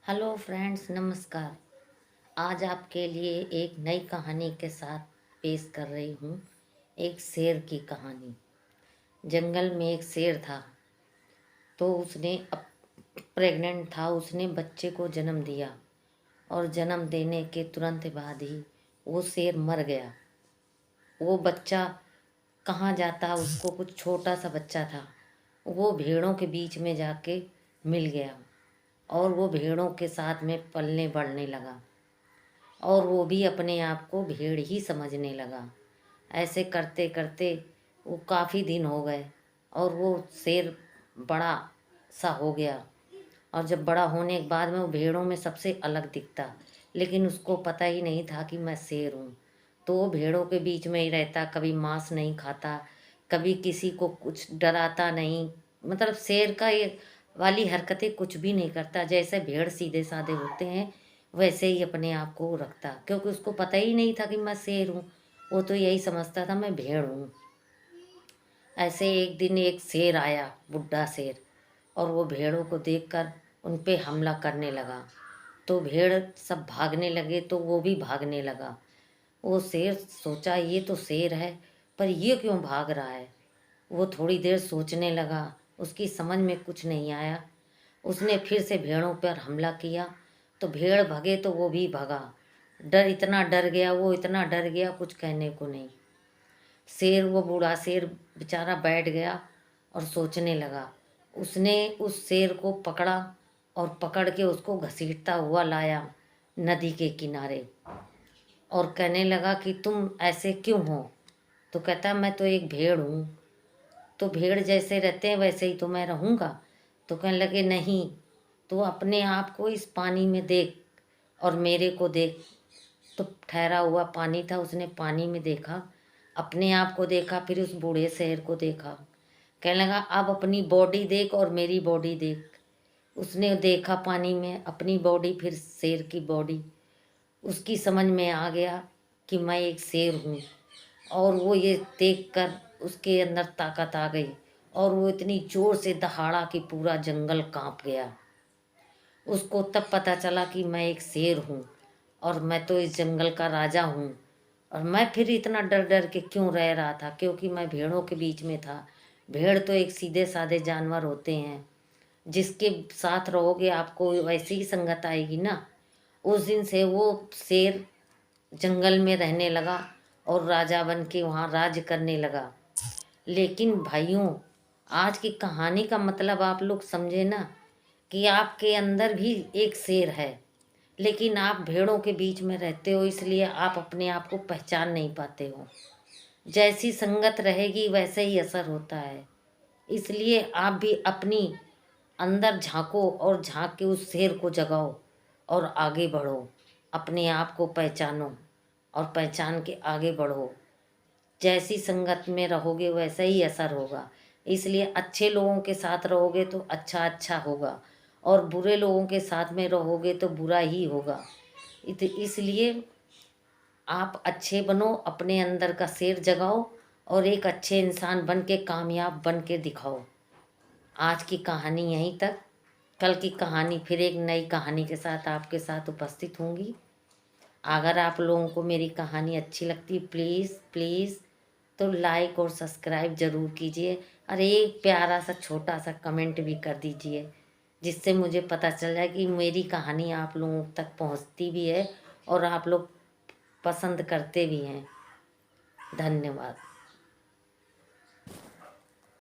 Hello friends, नमस्कार। आज आपके लिए एक नई कहानी के साथ पेश कर रही हूँ। एक शेर की कहानी। जंगल में एक शेर था। तो उसने प्रेग्नेंट था। उसने बच्चे को जन्म दिया और जन्म देने के तुरंत बाद ही वो शेर मर गया। वो बच्चा कहाँ जाता, उसको कुछ छोटा सा बच्चा था। वो भेड़ों के बीच में जाके मिल गया और वो भेड़ों के साथ में पलने बढ़ने लगा और वो भी अपने आप को भेड़ ही समझने लगा। ऐसे करते करते वो काफ़ी दिन हो गए और वो शेर बड़ा सा हो गया। और जब बड़ा होने के बाद में वो भेड़ों में सबसे अलग दिखता, लेकिन उसको पता ही नहीं था कि मैं शेर हूँ। तो वो भेड़ों के बीच में ही रहता, कभी मांस नहीं खाता, कभी किसी को कुछ डराता नहीं। मतलब शेर का ये वाली हरकतें कुछ भी नहीं करता। जैसे भेड़ सीधे साधे होते हैं वैसे ही अपने आप को रखता, क्योंकि उसको पता ही नहीं था कि मैं शेर हूँ। वो तो यही समझता था मैं भेड़ हूँ। ऐसे एक दिन एक शेर आया, बुढ़ा शेर, और वो भेड़ों को देखकर उन पे हमला करने लगा। तो भेड़ सब भागने लगे तो वो भी भागने लगा। वो शेर सोचा ये तो शेर है, पर ये क्यों भाग रहा है। वो थोड़ी देर सोचने लगा, उसकी समझ में कुछ नहीं आया। उसने फिर से भेड़ों पर हमला किया तो भेड़ भगे तो वो भी भगा। इतना डर गया, वो इतना डर गया कुछ कहने को नहीं। शेर, वो बूढ़ा शेर बेचारा बैठ गया और सोचने लगा। उसने उस शेर को पकड़ा और पकड़ के उसको घसीटता हुआ लाया नदी के किनारे और कहने लगा कि तुम ऐसे क्यों हो। तो कहता मैं तो एक भेड़ हूँ। तो भेड़ जैसे रहते हैं वैसे ही तो मैं रहूँगा। तो कहने लगे नहीं, तो अपने आप को इस पानी में देख और मेरे को देख। तो ठहरा हुआ पानी था, उसने पानी में देखा, अपने आप को देखा, फिर उस बूढ़े शेर को देखा। कहने लगा अब अपनी बॉडी देख और मेरी बॉडी देख। उसने देखा पानी में अपनी बॉडी, फिर शेर की बॉडी। उसकी समझ में आ गया कि मैं एक शेर हूँ। और वो ये देखकर उसके अंदर ताकत आ गई और वो इतनी जोर से दहाड़ा कि पूरा जंगल कांप गया। उसको तब पता चला कि मैं एक शेर हूँ और मैं तो इस जंगल का राजा हूँ। और मैं फिर इतना डर डर के क्यों रह रहा था, क्योंकि मैं भेड़ों के बीच में था। भेड़ तो एक सीधे साधे जानवर होते हैं, जिसके साथ रहोगे आपको वैसी ही संगत आएगी ना। उस दिन से वो शेर जंगल में रहने लगा और राजा बन के वहाँ राज करने लगा। लेकिन भाइयों, आज की कहानी का मतलब आप लोग समझे ना, कि आपके अंदर भी एक शेर है, लेकिन आप भेड़ों के बीच में रहते हो, इसलिए आप अपने आप को पहचान नहीं पाते हो। जैसी संगत रहेगी वैसे ही असर होता है। इसलिए आप भी अपनी अंदर झांको और झांक के उस शेर को जगाओ और आगे बढ़ो। अपने आप को पहचानो और पहचान के आगे बढ़ो। जैसी संगत में रहोगे वैसा ही असर होगा। इसलिए अच्छे लोगों के साथ रहोगे तो अच्छा अच्छा होगा, और बुरे लोगों के साथ में रहोगे तो बुरा ही होगा। इसलिए आप अच्छे बनो, अपने अंदर का शेर जगाओ और एक अच्छे इंसान बन के कामयाब बन के दिखाओ। आज की कहानी यहीं तक। कल की कहानी फिर एक नई कहानी के साथ आपके साथ उपस्थित होंगी। अगर आप लोगों को मेरी कहानी अच्छी लगती प्लीज़ प्लीज़ तो लाइक और सब्सक्राइब ज़रूर कीजिए, और एक प्यारा सा छोटा सा कमेंट भी कर दीजिए, जिससे मुझे पता चल जाए कि मेरी कहानी आप लोगों तक पहुंचती भी है और आप लोग पसंद करते भी हैं। धन्यवाद।